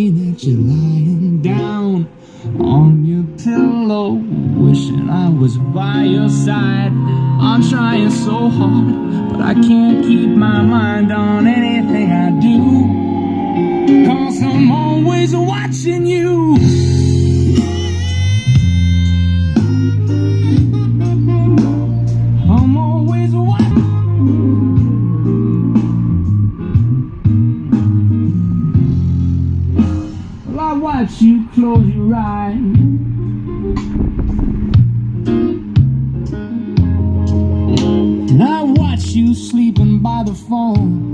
thinking that you're lying down on your pillow, wishing I was by your side. I'm trying so hard, but I can't keep my mind on anything I do, 'cause I'm always watching you. I'm always watching. Well, I watch you close your eyes, and I watch you sleeping by the phone.